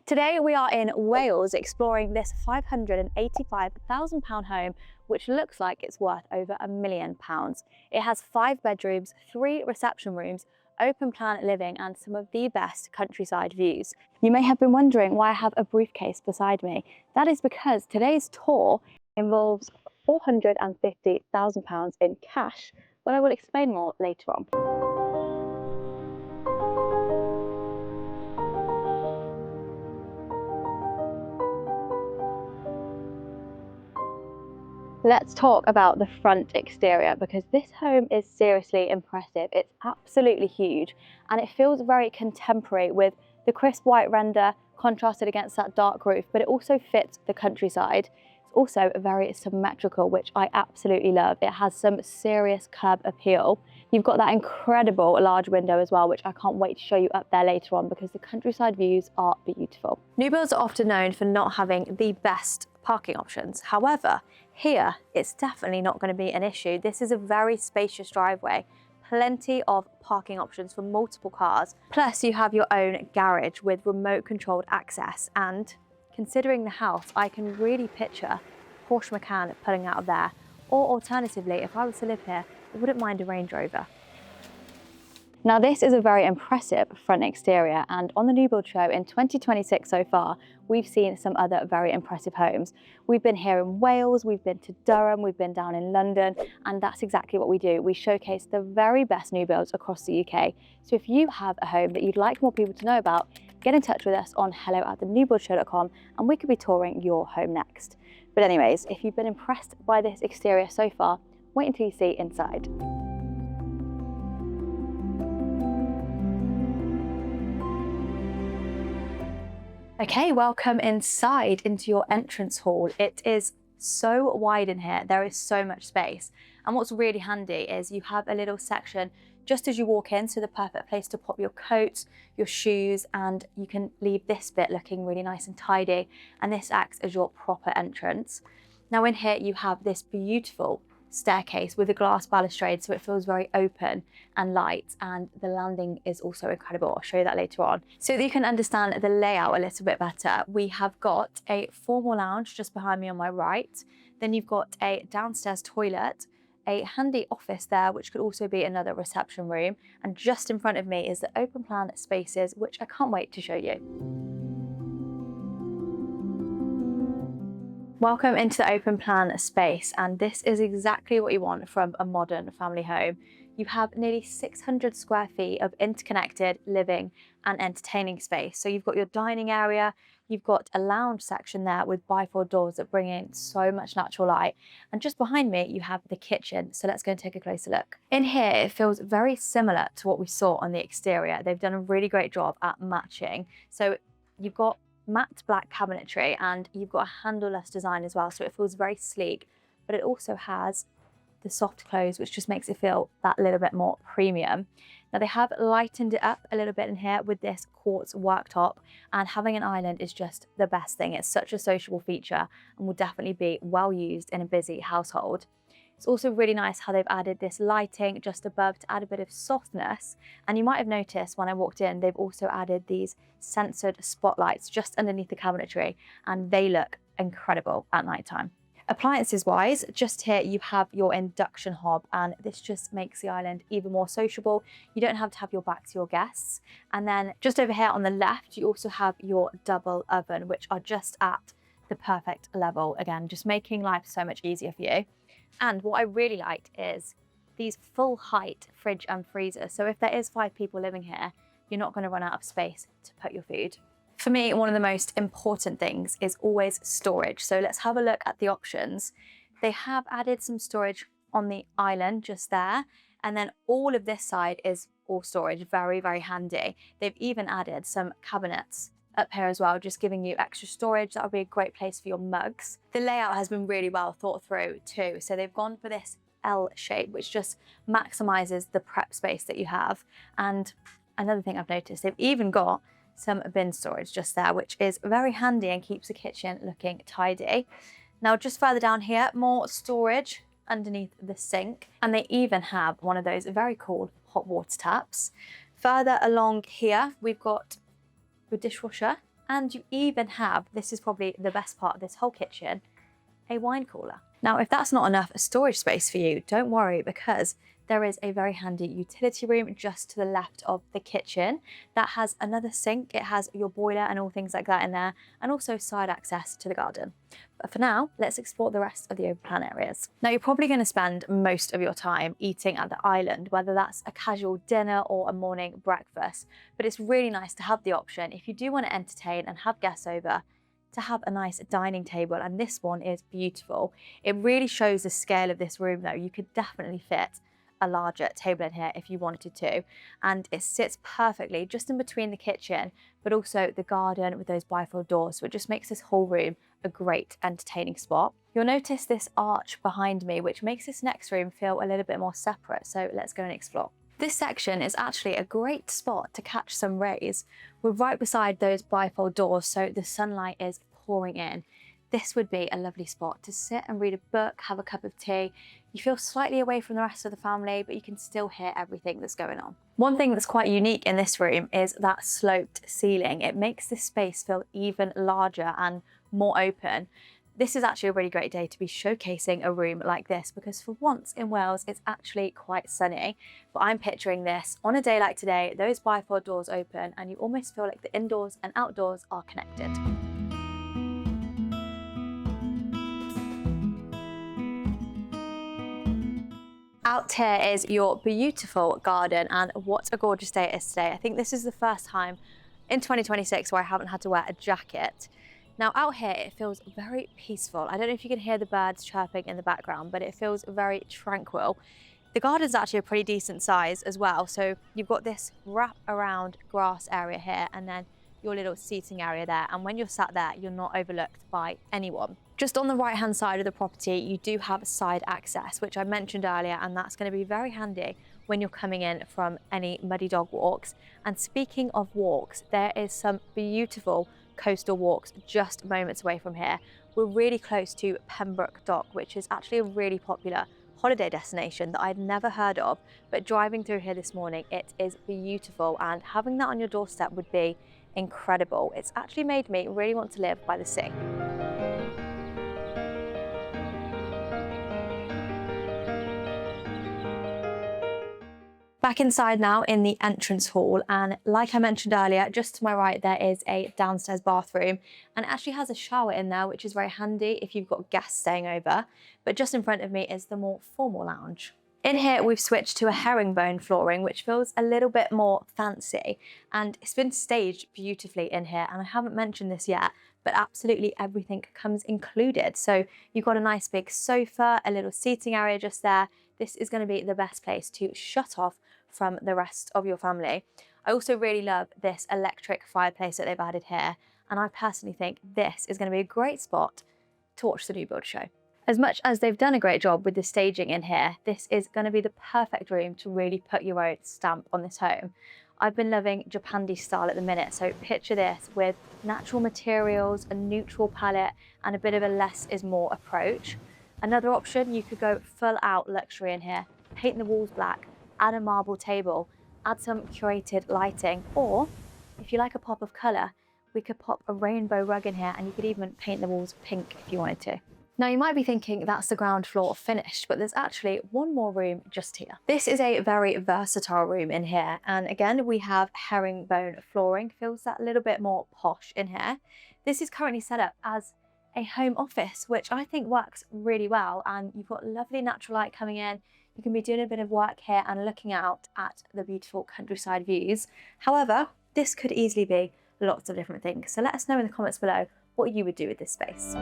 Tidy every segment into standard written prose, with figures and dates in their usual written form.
Today we are in Wales exploring this £585,000 home which looks like it's worth over £1 million. It has 5 bedrooms, 3 reception rooms, open plan living and some of the best countryside views. You may have been wondering why I have a briefcase beside me. That is because today's tour involves £450,000 in cash, but I will explain more later on. Let's talk about the front exterior because this home is seriously impressive. It's absolutely huge and it feels very contemporary with the crisp white render contrasted against that dark roof, but it also fits the countryside. It's also very symmetrical, which I absolutely love. It has some serious curb appeal. You've got that incredible large window as well, which I can't wait to show you up there later on because the countryside views are beautiful. New builds are often known for not having the best parking options. However, here it's definitely not going to be an issue. This is a very spacious driveway, plenty of parking options for multiple cars. Plus you have your own garage with remote controlled access, and considering the house, I can really picture Porsche Macan pulling out of there, or alternatively, if I was to live here, I wouldn't mind a Range Rover. Now this is a very impressive front exterior, and on the new build show in 2026 so far, we've seen some other very impressive homes. We've been here in Wales, we've been to Durham, we've been down in London, and that's exactly what we do. We showcase the very best new builds across the UK. So if you have a home that you'd like more people to know about, get in touch with us on hello@thenewbuildshow.com and we could be touring your home next. But anyways, if you've been impressed by this exterior so far, wait until you see inside. Okay, welcome inside into your entrance hall. It is so wide in here, there is so much space. And what's really handy is you have a little section just as you walk in, so the perfect place to pop your coat, your shoes, and you can leave this bit looking really nice and tidy. And this acts as your proper entrance. Now in here you have this beautiful staircase with a glass balustrade, so it feels very open and light, and the landing is also incredible. I'll show you that later on. So that you can understand the layout a little bit better, we have got a formal lounge just behind me on my right. Then you've got a downstairs toilet, a handy office there, which could also be another reception room. And just in front of me is the open plan spaces, which I can't wait to show you. Welcome into the open plan space, and this is exactly what you want from a modern family home. You have nearly 600 square feet of interconnected living and entertaining space. So you've got your dining area, you've got a lounge section there with bifold doors that bring in so much natural light. And just behind me, you have the kitchen. So let's go and take a closer look. In here, it feels very similar to what we saw on the exterior. They've done a really great job at matching. So you've got matte black cabinetry and you've got a handleless design as well, so it feels very sleek, but it also has the soft close, which just makes it feel that little bit more premium. Now they have lightened it up a little bit in here with this quartz worktop, and having an island is just the best thing. It's such a sociable feature and will definitely be well used in a busy household. It's also really nice how they've added this lighting just above to add a bit of softness. And you might have noticed when I walked in, they've also added these censored spotlights just underneath the cabinetry, and they look incredible at nighttime. Appliances wise, just here you have your induction hob, and this just makes the island even more sociable. You don't have to have your back to your guests. And then just over here on the left, you also have your double oven, which are just at the perfect level. Again, just making life so much easier for you. And what I really liked is these full height fridge and freezer. So if there is 5 people living here, you're not going to run out of space to put your food. For me, one of the most important things is always storage. So let's have a look at the options. They have added some storage on the island just there. And then all of this side is all storage, very, very handy. They've even added some cabinets up here as well, just giving you extra storage. That would be a great place for your mugs. The layout has been really well thought through too. So they've gone for this L shape, which just maximizes the prep space that you have. And another thing I've noticed, they've even got some bin storage just there, which is very handy and keeps the kitchen looking tidy. Now, just further down here, more storage underneath the sink. And they even have one of those very cool hot water taps. Further along here, we've got your dishwasher And you even have, this is probably the best part of this whole kitchen, a wine cooler. Now, if that's not enough storage space for you, don't worry, because there is a very handy utility room just to the left of the kitchen that has another sink. It has your boiler and all things like that in there, and also side access to the garden. But for now, let's explore the rest of the open plan areas. Now, you're probably going to spend most of your time eating at the island, whether that's a casual dinner or a morning breakfast, but it's really nice to have the option, if you do want to entertain and have guests over, to have a nice dining table, and this one is beautiful. It really shows the scale of this room though. You could definitely fit a larger table in here if you wanted to, and it sits perfectly just in between the kitchen but also the garden with those bifold doors, so it just makes this whole room a great entertaining spot. You'll notice this arch behind me, which makes this next room feel a little bit more separate, so let's go and explore. This section is actually a great spot to catch some rays. We're right beside those bifold doors, so the sunlight is pouring in. This would be a lovely spot to sit and read a book, have a cup of tea. You feel slightly away from the rest of the family, but you can still hear everything that's going on. One thing that's quite unique in this room is that sloped ceiling. It makes this space feel even larger and more open. This is actually a really great day to be showcasing a room like this, because for once in Wales, it's actually quite sunny. But I'm picturing this on a day like today, those bifold doors open, and you almost feel like the indoors and outdoors are connected. Out here is your beautiful garden, and what a gorgeous day it is today. I think this is the first time in 2026 where I haven't had to wear a jacket. Now out here it feels very peaceful. I don't know if you can hear the birds chirping in the background, but it feels very tranquil. The garden's actually a pretty decent size as well. So you've got this wrap around grass area here, and then your little seating area there. And when you're sat there, you're not overlooked by anyone. Just on the right hand side of the property, you do have side access, which I mentioned earlier, and that's going to be very handy when you're coming in from any muddy dog walks. And speaking of walks, there is some beautiful coastal walks just moments away from here. We're really close to Pembroke Dock, which is actually a really popular holiday destination that I'd never heard of, but driving through here this morning, it is beautiful, and having that on your doorstep would be incredible. It's actually made me really want to live by the sea. Back inside now in the entrance hall, and like I mentioned earlier, just to my right there is a downstairs bathroom, and it actually has a shower in there, which is very handy if you've got guests staying over. But just in front of me is the more formal lounge. In here we've switched to a herringbone flooring, which feels a little bit more fancy, and it's been staged beautifully in here. And I haven't mentioned this yet, but absolutely everything comes included. So you've got a nice big sofa, a little seating area just there. This is going to be the best place to shut off from the rest of your family. I also really love this electric fireplace that they've added here, and I personally think this is going to be a great spot to watch the new build show. As much as they've done a great job with the staging in here, this is going to be the perfect room to really put your own stamp on this home. I've been loving Japandi style at the minute, so picture this with natural materials, a neutral palette, and a bit of a less is more approach. Another option, you could go full out luxury in here, paint the walls black, add a marble table, add some curated lighting, or if you like a pop of colour, we could pop a rainbow rug in here, and you could even paint the walls pink if you wanted to. Now you might be thinking that's the ground floor finished, but there's actually one more room just here. This is a very versatile room in here, and again we have herringbone flooring, feels that little bit more posh in here. This is currently set up as a home office, which I think works really well, and you've got lovely natural light coming in. You can be doing a bit of work here and looking out at the beautiful countryside views. However, this could easily be lots of different things, so let us know in the comments below what you would do with this space.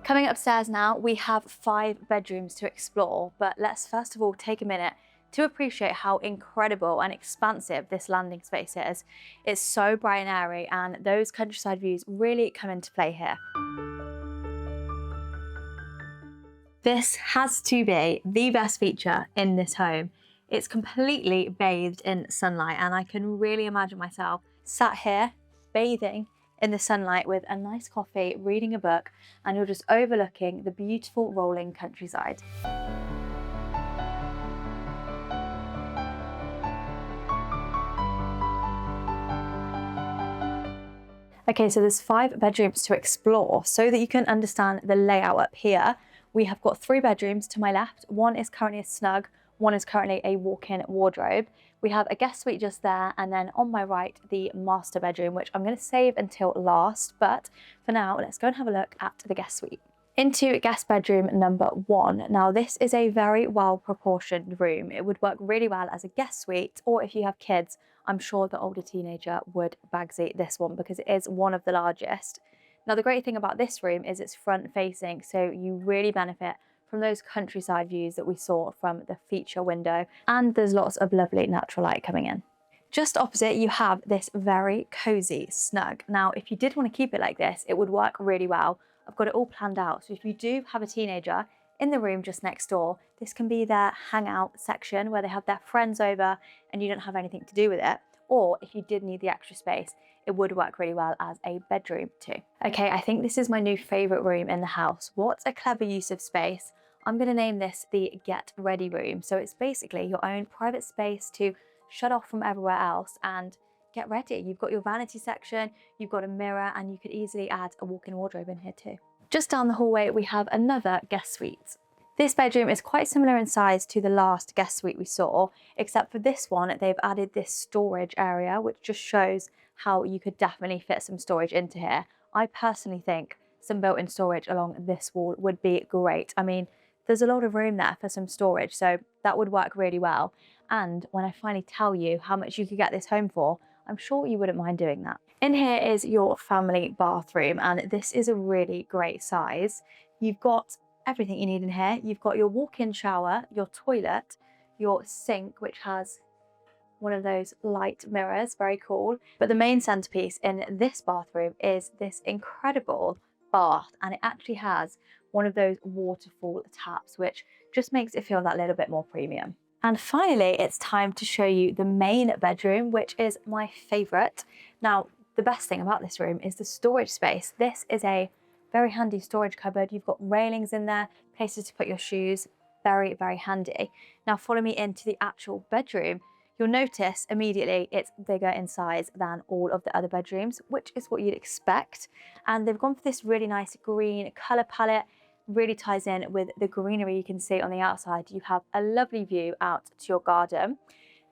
Coming upstairs now, we have 5 bedrooms to explore, but let's first of all take a minute to appreciate how incredible and expansive this landing space is. It's so bright and airy, and those countryside views really come into play here. This has to be the best feature in this home. It's completely bathed in sunlight, and I can really imagine myself sat here bathing in the sunlight with a nice coffee, reading a book, and you're just overlooking the beautiful rolling countryside. Okay, so there's 5 bedrooms to explore. So that you can understand the layout up here, we have got 3 bedrooms to my left. One is currently a snug, one is currently a walk-in wardrobe. We have a guest suite just there, and then on my right, the master bedroom, which I'm going to save until last. But for now, let's go and have a look at the guest suite. Into guest bedroom number 1. Now this is a very well proportioned room. It would work really well as a guest suite, or if you have kids, I'm sure the older teenager would bagsy this one because it is one of the largest. Now the great thing about this room is it's front facing, so you really benefit from those countryside views that we saw from the feature window, and there's lots of lovely natural light coming in. Just opposite, you have this very cozy snug. Now if you did want to keep it like this, it would work really well. I've got it all planned out, so if you do have a teenager in the room just next door, this can be their hangout section where they have their friends over and you don't have anything to do with it. Or if you did need the extra space, it would work really well as a bedroom too. Okay, I think this is my new favorite room in the house. What a clever use of space. I'm going to name this the Get Ready room. So it's basically your own private space to shut off from everywhere else and get ready. You've got your vanity section, you've got a mirror, and you could easily add a walk-in wardrobe in here too. Just down the hallway, we have another guest suite. This bedroom is quite similar in size to the last guest suite we saw, except for this one, they've added this storage area, which just shows how you could definitely fit some storage into here. I personally think some built-in storage along this wall would be great. I mean, there's a lot of room there for some storage, so that would work really well. And when I finally tell you how much you could get this home for, I'm sure you wouldn't mind doing that. In here is your family bathroom, and this is a really great size. You've got everything you need in here. You've got your walk-in shower, your toilet, your sink, which has one of those light mirrors, very cool. But the main centerpiece in this bathroom is this incredible bath, and it actually has one of those waterfall taps, which just makes it feel that little bit more premium. And finally, it's time to show you the main bedroom, which is my favorite. Now, the best thing about this room is the storage space. This is a very handy storage cupboard. You've got railings in there, places to put your shoes, very, very handy. Now follow me into the actual bedroom. You'll notice immediately it's bigger in size than all of the other bedrooms, which is what you'd expect. And they've gone for this really nice green color palette, really ties in with the greenery you can see on the outside. You have a lovely view out to your garden.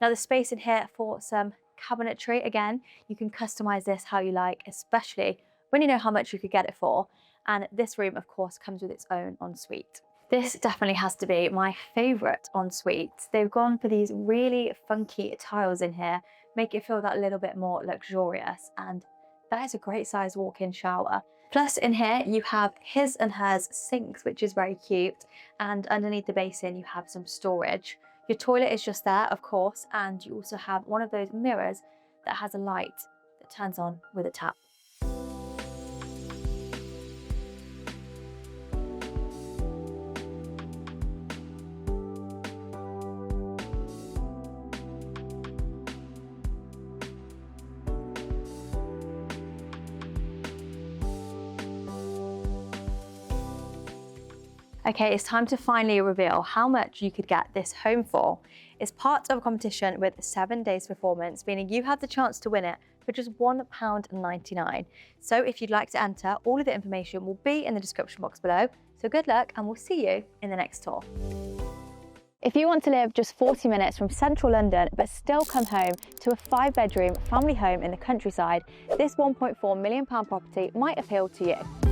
Now the space in here for some cabinetry, again, you can customize this how you like, especially when you know how much you could get it for. And this room, of course, comes with its own ensuite. This definitely has to be my favorite ensuite. They've gone for these really funky tiles in here, make it feel that little bit more luxurious. And that is a great size walk-in shower. Plus in here, you have his and hers sinks, which is very cute. And underneath the basin, you have some storage. Your toilet is just there, of course. And you also have one of those mirrors that has a light that turns on with a tap. Okay, it's time to finally reveal how much you could get this home for. It's part of a competition with 7 days performance, meaning you have the chance to win it for just £1.99. So if you'd like to enter, all of the information will be in the description box below. So good luck, and we'll see you in the next tour. If you want to live just 40 minutes from central London, but still come home to a 5-bedroom family home in the countryside, this £1.4 million property might appeal to you.